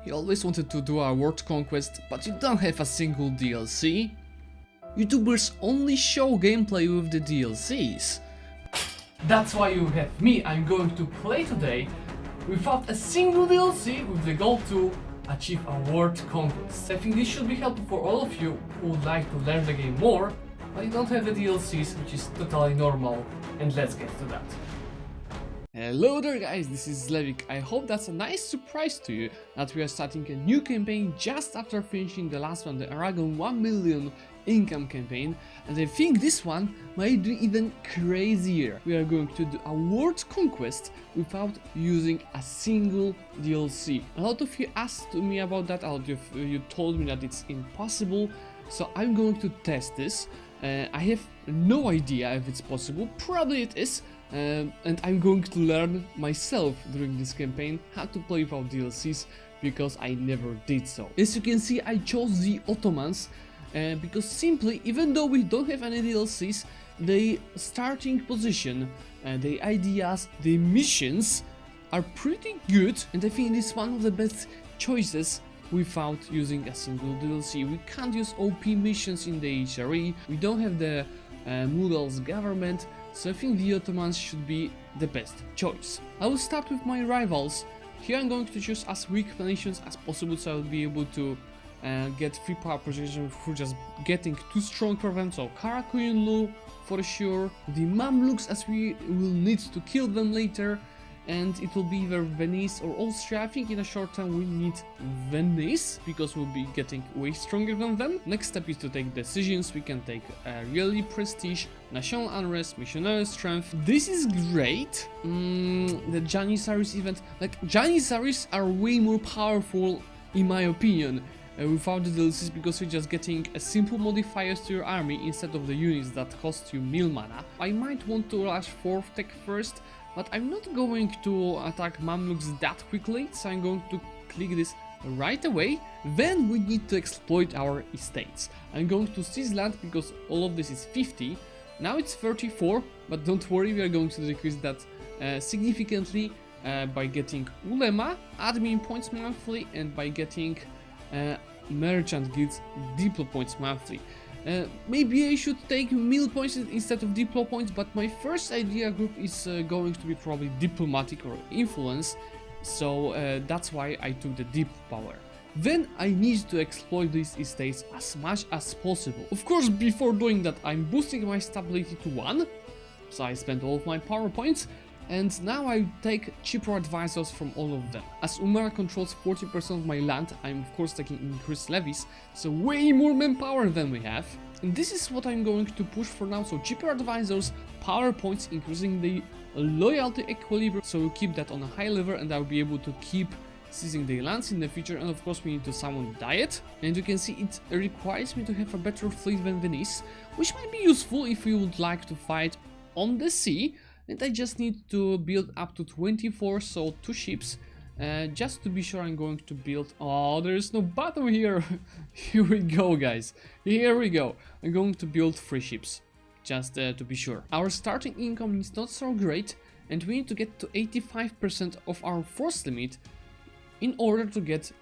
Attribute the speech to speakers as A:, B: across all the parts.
A: You always wanted to do a World Conquest, but you don't have a single DLC? YouTubers only show gameplay with the DLCs. That's why you have me. I'm going to play today without a single DLC with the goal to achieve a World Conquest. I think this should be helpful for all of you who would like to learn the game more, but you don't have the DLCs, which is totally normal, and let's get to that. Hello there guys, this is Zlewikk. I hope that's a nice surprise to you that we are starting a new campaign just after finishing the last one, the Aragon 1 million income campaign, and I think this one might be even crazier. We are going to do a World Conquest without using a single DLC. A lot of you asked me about that, a lot of you told me that it's impossible, so I'm going to test this. I have no idea if it's possible, probably it is, and I'm going to learn myself during this campaign how to play without DLCs, because I never did so. As you can see, I chose the Ottomans because simply, even though we don't have any DLCs, the starting position, the ideas, the missions are pretty good, and I think it is one of the best choices without using a single DLC. We can't use OP missions in the HRE, we don't have the Mamluks government, so I think the Ottomans should be the best choice. I will start with my rivals. Here I'm going to choose as weak nations as possible, so I'll be able to get free power position through just getting too strong for them. So Karakuyunlu for sure, the Mamluks, as we will need to kill them later, and it will be either Venice or Austria. I think in a short time we need Venice, because we'll be getting way stronger than them. Next step is to take decisions. We can take really prestige, national unrest, missionary strength. This is great. The Janissaries event, like Janissaries are way more powerful in my opinion without the DLCs, because you're just getting a simple modifiers to your army instead of the units that cost you mil mana. I might want to rush 4th tech first, but I'm not going to attack Mamluks that quickly, so I'm going to click this right away. Then we need to exploit our estates. I'm going to seize land because all of this is 50. Now it's 34, but don't worry, we are going to decrease that significantly by getting Ulema, admin points monthly, and by getting merchant guilds diplo points monthly. Maybe I should take mil points instead of diplo points, but my first idea group is going to be probably diplomatic or influence, so that's why I took the deep power. Then I need to exploit these estates as much as possible. Of course, before doing that, I'm boosting my stability to 1, so I spent all of my power points, and now I take cheaper advisors from all of them. As Umara controls 40% of my land, I'm of course taking increased levies, so way more manpower than we have. And this is what I'm going to push for now, so cheaper advisors, power points, increasing the loyalty equilibrium, so we'll keep that on a high level, and I'll be able to keep seizing the lands in the future. And of course we need to summon diet, and you can see it requires me to have a better fleet than Venice, which might be useful if you would like to fight on the sea. And I just need to build up to 24, so 2 ships. Just to be sure, I'm going to build... Oh, there is no battle here! Here we go, guys. Here we go. I'm going to build 3 ships, just to be sure. Our starting income is not so great, and we need to get to 85% of our force limit in order to get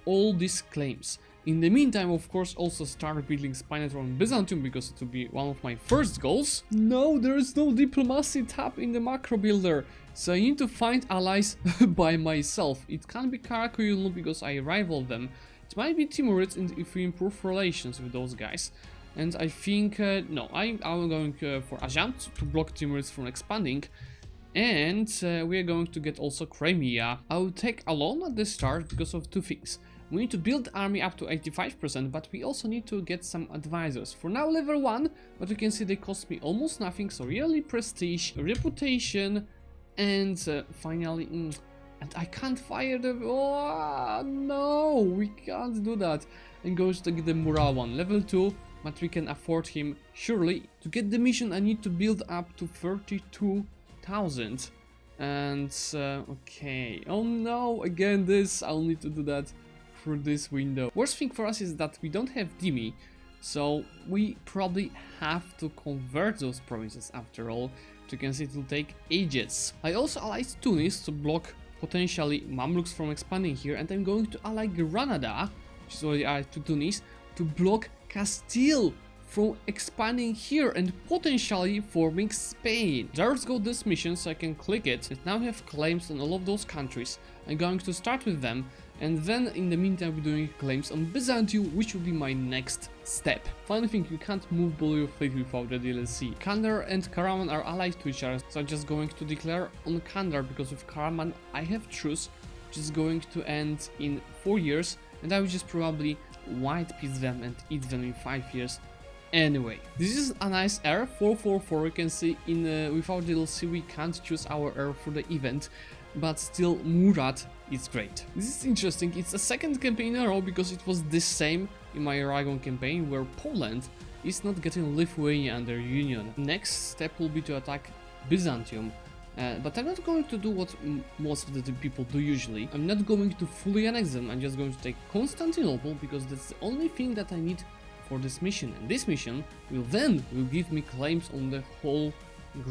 A: all these claims. In the meantime, of course, also start building Spinetron in Byzantium, because it will be one of my first goals. No, there is no diplomacy tab in the macro builder, so I need to find allies by myself. It can't be Karakuyunlu because I rival them. It might be Timurids if we improve relations with those guys. And I think, no, I'm going for Ajant to block Timurids from expanding. And we are going to get also Crimea. I will take alone at the start because of 2 things. We need to build the army up to 85%, but we also need to get some advisors. For now, level 1, but you can see they cost me almost nothing, so really prestige, reputation, and finally... and I can't fire them. Oh, no, we can't do that. I'm going to get the morale 1, level 2, but we can afford him, surely. To get the mission, I need to build up to 32,000. And, okay. Oh no, again this, I'll need to do that through this window. Worst thing for us is that we don't have Dimi, so we probably have to convert those provinces after all. You can see it will take ages. I also allied Tunis to block potentially Mamluks from expanding here, and I'm going to ally Granada, which is already allied to Tunis, to block Castile from expanding here and potentially forming Spain. Let's go this mission so I can click it and now have claims on all of those countries. I'm going to start with them, and then in the meantime I'll be doing claims on Byzantium, which will be my next step. Funny thing, you can't move below your fleet without the DLC. Kandar and Karaman are allied to each other, so I'm just going to declare on Kandar, because with Karaman I have truce, which is going to end in 4 years, and I will just probably white piece them and eat them in 5 years. Anyway, this is a nice heir, 444. You can see in without DLC we can't choose our heir for the event, but still Murat is great. This is interesting. It's a second campaign in a row, because it was the same in my Aragon campaign, where Poland is not getting Lithuania under Union. Next step will be to attack Byzantium. But I'm not going to do what most of the people do usually. I'm not going to fully annex them. I'm just going to take Constantinople, because that's the only thing that I need for this mission, and this mission will give me claims on the whole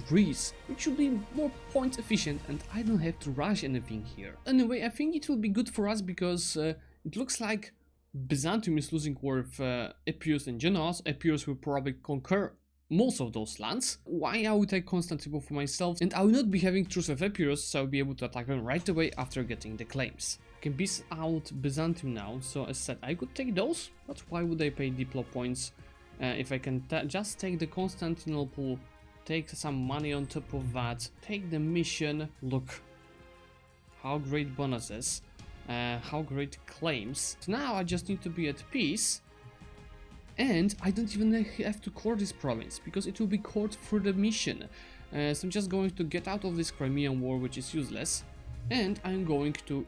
A: Greece, which should be more point efficient, and I don't have to rush anything here. Anyway, I think it will be good for us, because it looks like Byzantium is losing war with Epirus and Genoa. Epirus will probably conquer most of those lands. Why I will take Constantinople for myself, and I will not be having truce with Epirus, so I'll be able to attack them right away after getting the claims. I can beat out Byzantium now, so as said, I could take those, but why would I pay Diplo points if I can just take the Constantinople, take some money on top of that, take the mission. Look, how great bonuses, how great claims. So now I just need to be at peace, and I don't even have to court this province, because it will be court through the mission. So I'm just going to get out of this Crimean war, which is useless, and I'm going to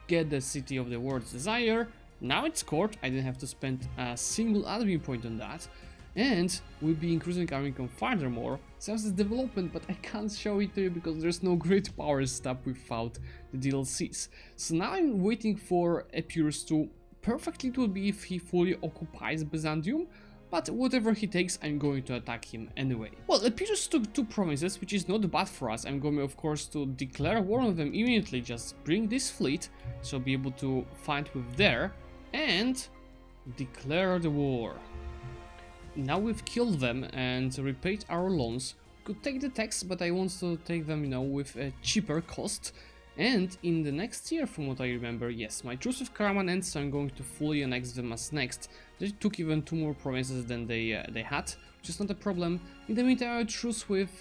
A: get the city of the world's desire. Now it's court, I didn't have to spend a single admin point on that, and we'll be increasing our income furthermore. Sales is development, but I can't show it to you because there's no great power stuff without the DLCs. So now I'm waiting for Epirus to perfectly. It will be if he fully occupies Byzantium, but whatever he takes, I'm going to attack him anyway. Well, Epirus took 2 provinces, which is not bad for us. I'm going, of course, to declare war on them immediately. Just bring this fleet, so I'll be able to fight with there, and declare the war. Now we've killed them and repaid our loans. Could take the tax, but I want to take them, you know, with a cheaper cost. And in the next year, from what I remember, yes, my truce with Karaman ends, so I'm going to fully annex them as next. They took even 2 more provinces than they had, which is not a problem. In the meantime, our truce with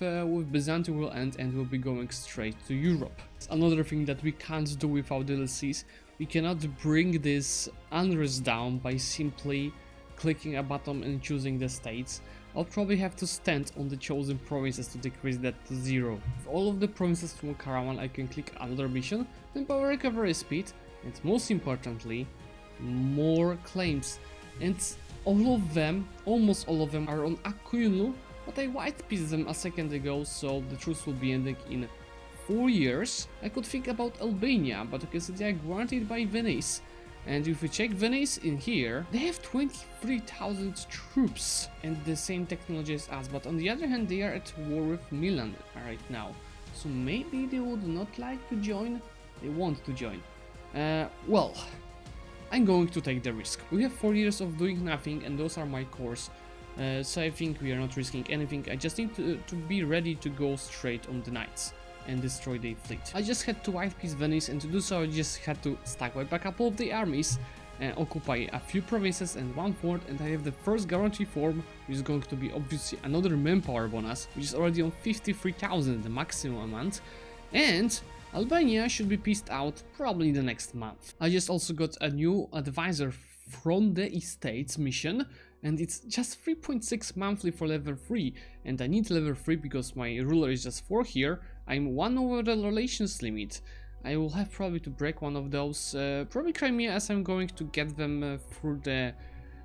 A: Byzantium will end, and we'll be going straight to Europe. It's another thing that we can't do without DLCs. We cannot bring this unrest down by simply clicking a button and choosing the states. I'll probably have to stand on the chosen provinces to decrease that to 0. With all of the provinces from Karaman, I can click another mission, then power recovery speed, and most importantly, more claims. And all of them, almost all of them, are on Akuyunu, but I white pieced them a second ago, so the truce will be ending in 4 years. I could think about Albania, but because they are granted by Venice. And if we check Venice in here, they have 23,000 troops and the same technology as us, but on the other hand, they are at war with Milan right now. So maybe they would not like to join, they want to join. Well, I'm going to take the risk. We have 4 years of doing nothing, and those are my cores. So I think we are not risking anything. I just need to be ready to go straight on the knights and destroy their fleet. I just had to white piece Venice, and to do so I just had to stack wipe a couple of the armies, occupy a few provinces and 1 fort, and I have the first guarantee form, which is going to be obviously another manpower bonus, which is already on 53,000, the maximum amount, and Albania should be pieced out probably in the next month. I just also got a new advisor from the estates mission, and it's just 3.6 monthly for level 3, and I need level 3 because my ruler is just 4 here. I'm 1 over the relations limit. I will have probably to break one of those, probably Crimea, as I'm going to get them through the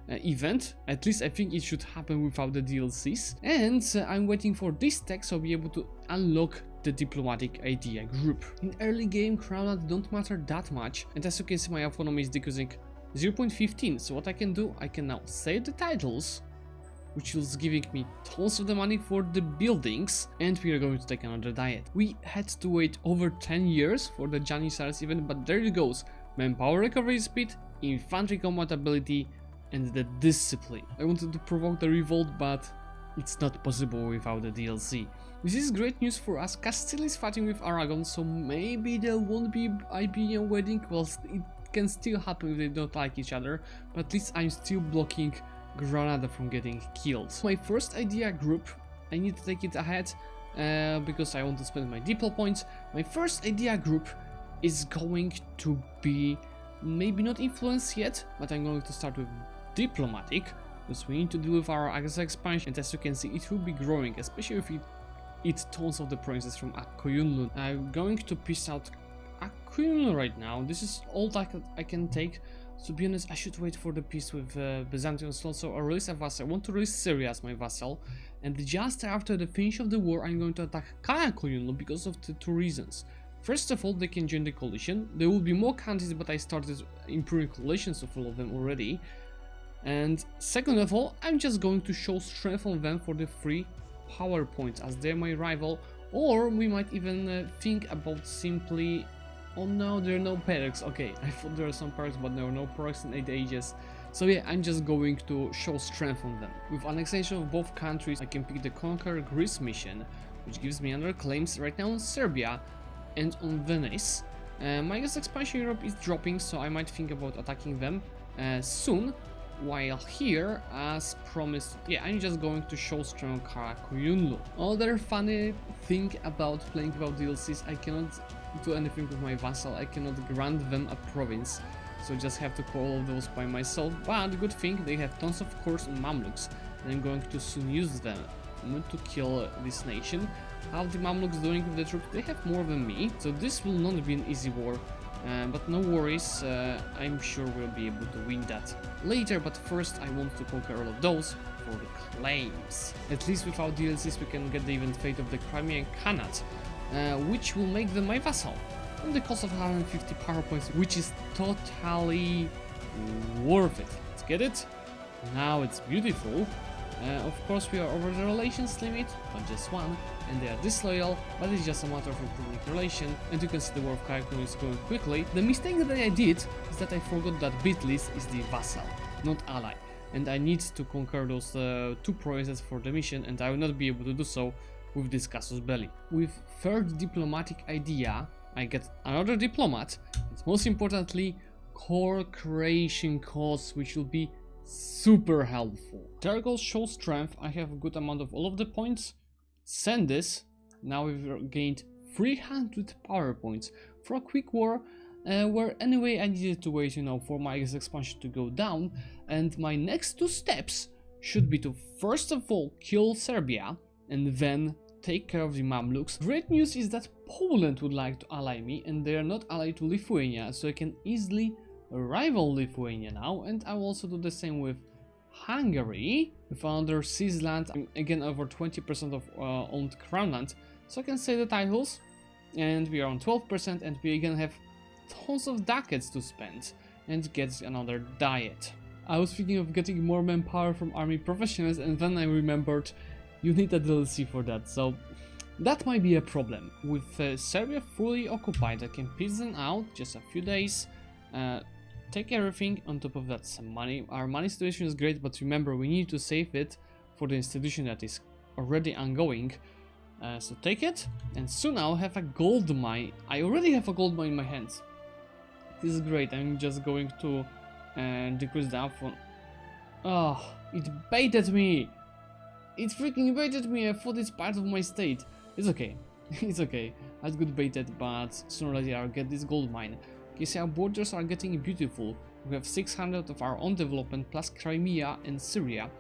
A: event. At least I think it should happen without the DLCs. And I'm waiting for this tech, so I'll be able to unlock the diplomatic idea group. In early game, crown don't matter that much, and as you can see, my autonomy is decreasing 0.15. So what I can do, I can now save the titles, which is giving me tons of the money for the buildings, and we are going to take another diet. We had to wait over 10 years for the Janissaries event, but there it goes. Manpower recovery speed, infantry combat ability, and the discipline. I wanted to provoke the revolt, but it's not possible without the DLC. This is great news for us. Castile is fighting with Aragon, so maybe there won't be Iberian wedding. Well, it can still happen if they don't like each other, but at least I'm still blocking Granada from getting killed. My first idea group, I need to take it ahead because I want to spend my diplo points. My first idea group is going to be maybe not influence yet, but I'm going to start with diplomatic, because we need to deal with our Axis expansion, and as you can see it will be growing, especially if it eats tons of the provinces from Akkoyunlu. I'm going to piece out Akkoyunlu right now. This is all I can take. To be honest, I should wait for the peace with Byzantium as well, so I'll release a vassal. I want to release Syria as my vassal, and just after the finish of the war I'm going to attack Akkoyunlu because of the two reasons. First of all, they can join the coalition. There will be more countries, but I started improving coalitions of all of them already. And second of all, I'm just going to show strength on them for the free power points, as they're my rival. Or we might even think about simply... Oh no, there are no perks. Okay, I thought there are some perks, but there are no perks in 8 ages. So yeah, I'm just going to show strength on them. With annexation of both countries, I can pick the Conquer Greece mission, which gives me other claims right now on Serbia and on Venice. My expansion Europe is dropping, so I might think about attacking them soon. While here, as promised, yeah, I'm just going to show strong Akkoyunlu. Other funny thing about playing without DLCs, I cannot do anything with my vassal, I cannot grant them a province, so just have to call all those by myself. But good thing, they have tons of cores on Mamluks, and I'm going to soon use them to kill this nation. How the Mamluks doing with the troops? They have more than me, so this will not be an easy war. But no worries, I'm sure we'll be able to win that later, but first I want to conquer all of those for the claims. At least without DLCs we can get the event fate of the Crimean Khanate, which will make them my vassal, on the cost of 150 power points, which is totally worth it. Let's get it? Now it's beautiful. Of course we are over the relations limit, but just one, and they are disloyal, but it's just a matter of improving relation, and you can see the war of Karakun is going quickly. The mistake that I did is that I forgot that Bitlis is the vassal, not ally, and I need to conquer those two provinces for the mission, and I will not be able to do so with this casus belli. With third diplomatic idea, I get another diplomat, and most importantly, core creation costs, which will be super helpful. Tergos show strength. I have a good amount of all of the points. Send this. Now we've gained 300 power points for a quick war, where anyway I needed to wait, for my expansion to go down, and my next two steps should be to first of all kill Serbia and then take care of the Mamluks. Great news is that Poland would like to ally me, and they are not allied to Lithuania, so I can easily rival Lithuania now, and I will also do the same with Hungary, with another seized land, again over 20% of owned crown land, so I can say the titles, and we are on 12%, and we again have tons of ducats to spend, and get another diet. I was thinking of getting more manpower from army professionals, and then I remembered you need a DLC for that, so that might be a problem. With Serbia fully occupied, I can piece them out, just a few days, take everything. On top of that, some money. Our money situation is great, but remember, we need to save it for the institution that is already ongoing. So take it, and soon I'll have a gold mine. I already have a gold mine in my hands. This is great. I'm just going to decrease the upfront. Oh, it baited me! It freaking baited me! I thought it's part of my state. It's okay. It's okay. I got baited, but sooner or later I'll get this gold mine. You see, our borders are getting beautiful. We have 600 of our own development plus Crimea and Syria,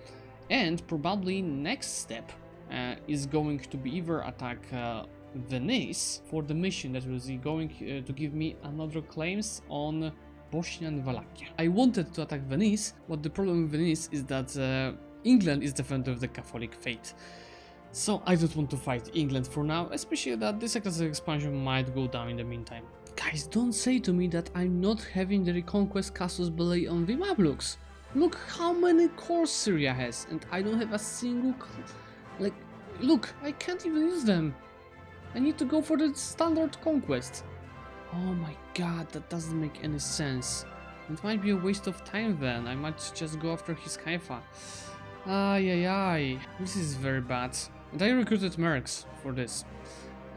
A: and probably next step is going to be either attack Venice for the mission that was going to give me another claims on Bosnia and Wallachia. I wanted to attack Venice, but the problem with Venice is that England is defender of the Catholic faith. So I don't want to fight England for now, especially that this expansion might go down in the meantime. Guys, don't say to me that I'm not having the Reconquest casus belli on the Mamluks. Look how many cores Syria has, and I don't have a single... Like, look, I can't even use them. I need to go for the standard conquest. Oh my god, that doesn't make any sense. It might be a waste of time then. I might just go after his Haifa. Ay, ay, ay. This is very bad. And I recruited mercs for this.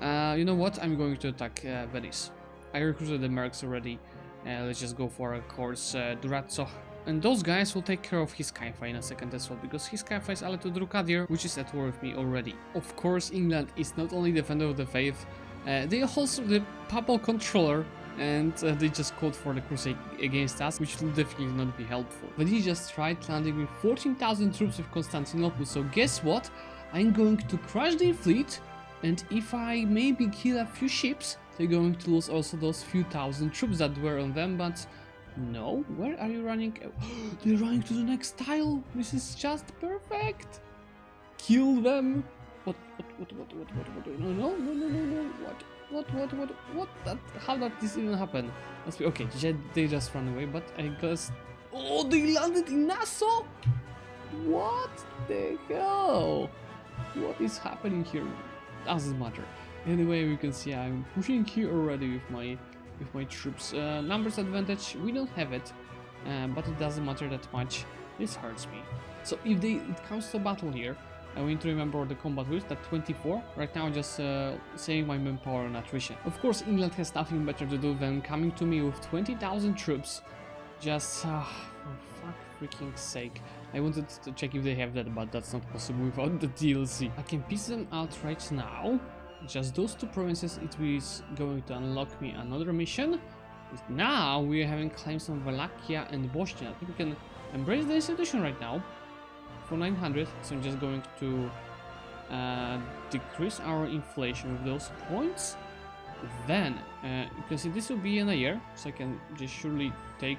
A: You know what? I'm going to attack Venice. I recruited the mercs already. Let's just go for a course Durazzo. And those guys will take care of his Haifa in a second as well, because his Haifa is allied to Drukadir, which is at war with me already. Of course, England is not only defender of the faith, they are also the papal controller, and they just called for the crusade against us, which will definitely not be helpful. But he just tried landing with 14,000 troops with Constantinople, so guess what? I'm going to crush their fleet, and if I maybe kill a few ships, they're going to lose also those few thousand troops that were on them, but no, where are you running? They're running to the next tile. This is just perfect. Kill them. What? No. What? How did this even happen? Okay, they just ran away, but I guess... Oh, they landed in Nassau? What the hell? What is happening here? Doesn't matter. Anyway, we can see I'm pushing here already with my troops. Numbers advantage, we don't have it, but it doesn't matter that much. This hurts me. So if it comes to battle here, I need to remember the combat with that 24. Right now, just saving my manpower on attrition. Of course, England has nothing better to do than coming to me with 20,000 troops. Just for fuck freaking sake. I wanted to check if they have that, but that's not possible without the DLC. I can piece them out right now. Just those two provinces, it is going to unlock me another mission. Now we are having claims on Wallachia and Bosnia. I think we can embrace the institution right now for 900. So I'm just going to decrease our inflation with those points. Then you can see this will be in a year, so I can just surely take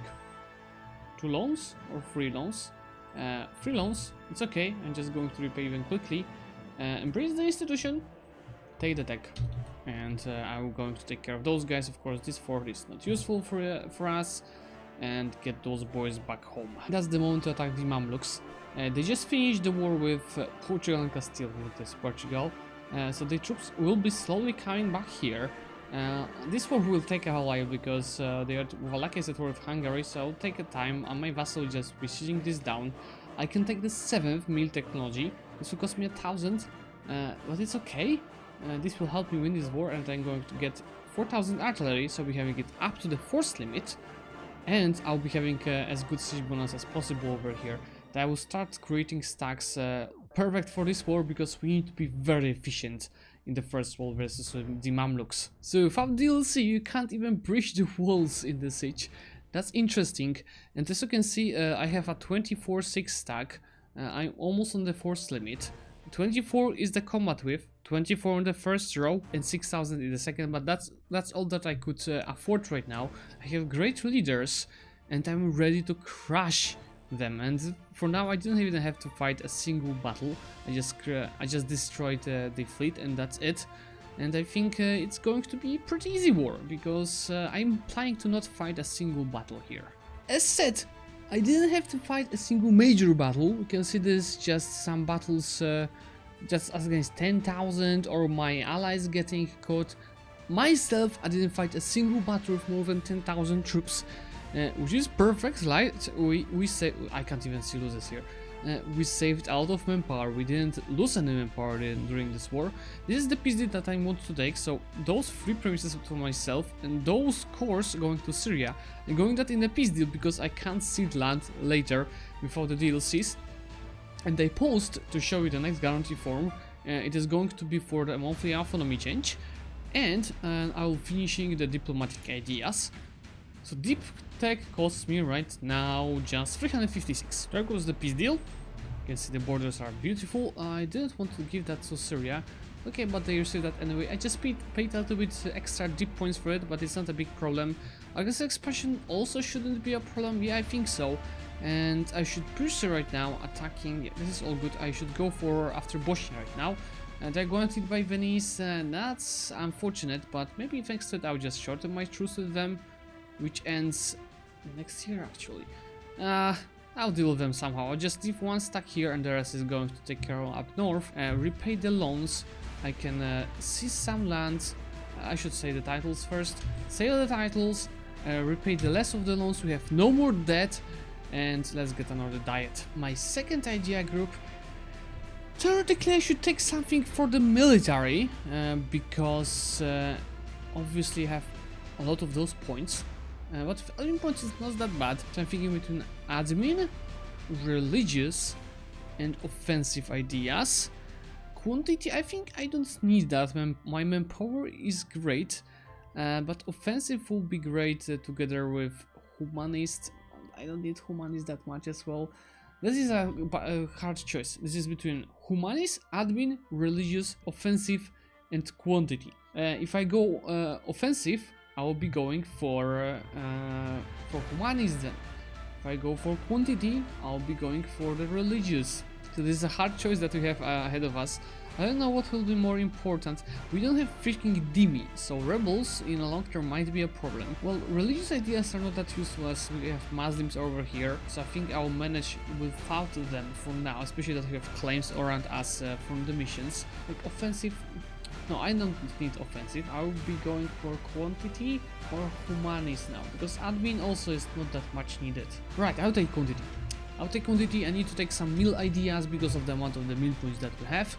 A: 2 loans or 3 loans. 3 loans, it's okay. I'm just going to repay them quickly. Embrace the institution. Take the tech, and I'm going to take care of those guys. Of course, this fort is not useful for us, and get those boys back home. That's the moment to attack the Mamluks. They just finished the war with Portugal and Castile, with this Portugal, so the troops will be slowly coming back here. This war will take a while because Wallachia is at war with Hungary, so I'll take a time. My vassal will just be sieging this down. I can take the 7th mill technology. This will cost me 1,000, but it's okay. This will help me win this war, and I'm going to get 4,000 artillery, so we're having it up to the force limit, and I'll be having as good siege bonus as possible over here. I will start creating stacks perfect for this war, because we need to be very efficient in the first war versus the Mamluks. So without DLC you can't even breach the walls in the siege. That's interesting, and as you can see I have a 24-6 stack. I'm almost on the force limit. 24 is the combat with, 24 in the first row and 6,000 in the second, but that's all that I could afford right now. I have great leaders and I'm ready to crush them, and for now I didn't even have to fight a single battle. I just destroyed the fleet, and that's it. And I think it's going to be a pretty easy war, because I'm planning to not fight a single battle here. As said, I didn't have to fight a single major battle. You can see this just some battles just against 10,000 or my allies getting caught. Myself, I didn't fight a single battle with more than 10,000 troops, which is perfect. Right? I can't even see losers here. We saved out of manpower. We didn't lose any manpower during this war. This is the peace deal that I want to take. So those 3 provinces for myself, and those cores going to Syria. I'm going that in the peace deal because I can't cede land later without the DLCs. And I post to show you the next guarantee form. It is going to be for the monthly autonomy change, and I'll finishing the diplomatic ideas. So deep tech costs me right now just 356. There goes the peace deal. You can see the borders are beautiful. I didn't want to give that to Syria. Okay, but they received that anyway. I just paid a little bit extra deep points for it, but it's not a big problem. I guess expansion also shouldn't be a problem. Yeah, I think so. And I should push right now, attacking. Yeah, this is all good. I should go for after Bosnia right now. They're guaranteed by Venice, and that's unfortunate, but maybe thanks to it I'll just shorten my truce with them, which ends next year actually. I'll deal with them somehow. I'll just leave one stack here and the rest is going to take care of up north. Repay the loans. I can seize some lands. I should say the titles first. Sell the titles. Repay the rest of the loans. We have no more debt. And let's get another diet. My second idea group. Theoretically I should take something for the military. Because obviously I have a lot of those points. But admin points is not that bad. So I'm thinking between admin, religious, and offensive ideas. Quantity, I think I don't need that. My manpower is great, but offensive will be great together with humanist. I don't need humanist that much as well. This is a hard choice. This is between humanist, admin, religious, offensive, and quantity. If I go offensive, I will be going for humanism. If I go for quantity, I'll be going for the religious. So this is a hard choice that we have ahead of us. I don't know what will be more important. We don't have freaking Dimi, so rebels in a long term might be a problem. Well, religious ideas are not that useful as we have Muslims over here, so I think I'll manage without them for now, especially that we have claims around us from the missions. Like offensive. No, I don't need offensive. I will be going for quantity or humanist now, because admin also is not that much needed. Right, I'll take quantity. I'll take quantity. I need to take some mill ideas because of the amount of the mill points that we have.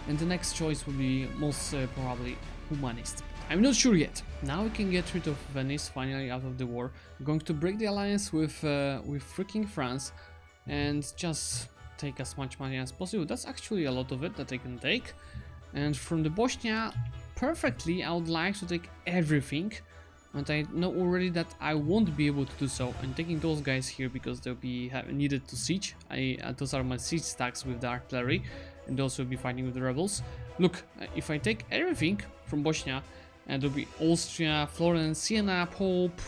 A: And the next choice will be most probably humanist. I'm not sure yet. Now we can get rid of Venice finally out of the war. I'm going to break the alliance with freaking France and just take as much money as possible. That's actually a lot of it that I can take. And from the Bosnia, perfectly, I would like to take everything, but I know already that I won't be able to do so. I'm taking those guys here because they'll be needed to siege. Those are my siege stacks with the artillery, and those will be fighting with the rebels. Look, if I take everything from Bosnia, and there'll be Austria, Florence, Siena, Pope,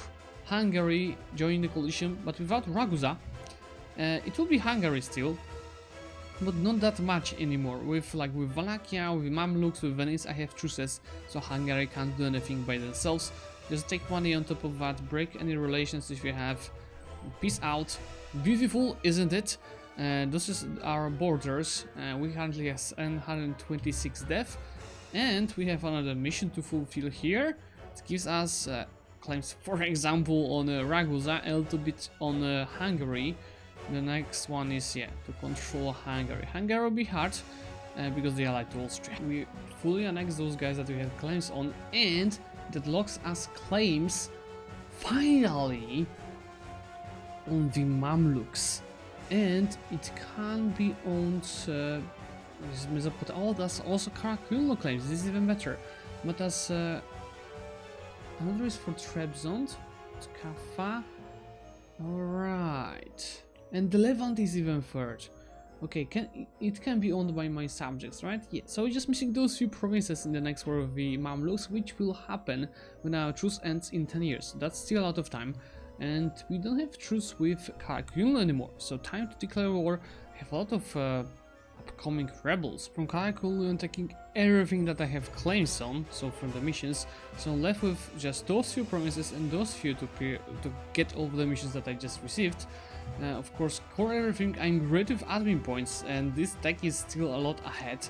A: Hungary joining the coalition, but without Ragusa, it will be Hungary still. But not that much anymore. With Wallachia, with Mamluks, with Venice, I have truces, so Hungary can't do anything by themselves. Just take money on top of that, break any relations if you have. Peace out. Beautiful, isn't it? This is our borders. We currently have 126 death, and we have another mission to fulfill here. It gives us claims, for example, on Ragusa, a little bit on Hungary. The next one is, to control Hungary. Hungary will be hard because they are allied to Austria. We fully annex those guys that we have claims on, and that locks us claims, finally, on the Mamluks. And it can be owned, that's also Karakullo claims, this is even better. But as another is for Trebizond, Kafa, alright. And the Levant is even third. Okay, it can be owned by my subjects, right? Yeah, so we're just missing those few provinces in the next war of the Mamluks, which will happen when our truce ends in 10 years. That's still a lot of time. And we don't have truce with Karakullo anymore, so time to declare war. I have a lot of upcoming rebels from Karakullo and taking everything that I have claims on, so from the missions. So I'm left with just those few provinces and those few to get over the missions that I just received. Of course, core everything, I'm great with admin points, and this deck is still a lot ahead.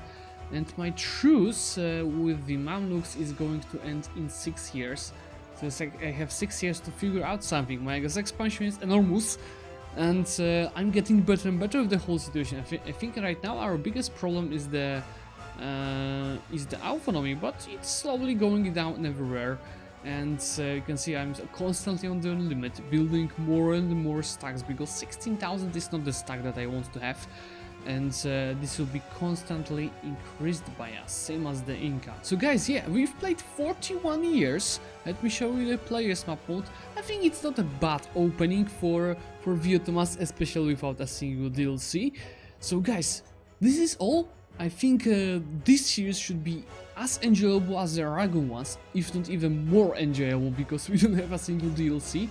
A: And my truce with the Mamluks is going to end in 6 years. So it's like I have 6 years to figure out something. My expansion is enormous, and I'm getting better and better with the whole situation. I think right now our biggest problem is the autonomy, but it's slowly going down everywhere. And you can see I'm constantly on the limit, building more and more stacks, because 16,000 is not the stack that I want to have. And this will be constantly increased by us, same as the Inca. So guys, yeah, we've played 41 years. Let me show you the players map mode. I think it's not a bad opening for the Ottomans, especially without a single DLC. So guys, this is all. I think this series should be as enjoyable as the Aragon ones, if not even more enjoyable, because we don't have a single DLC.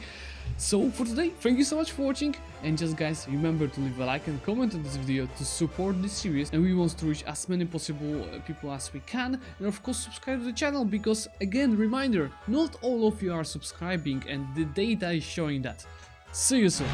A: So for today, thank you so much for watching, and just guys, remember to leave a like and comment on this video to support this series, and we want to reach as many possible people as we can, and of course subscribe to the channel, because again, reminder, not all of you are subscribing and the data is showing that. See you soon!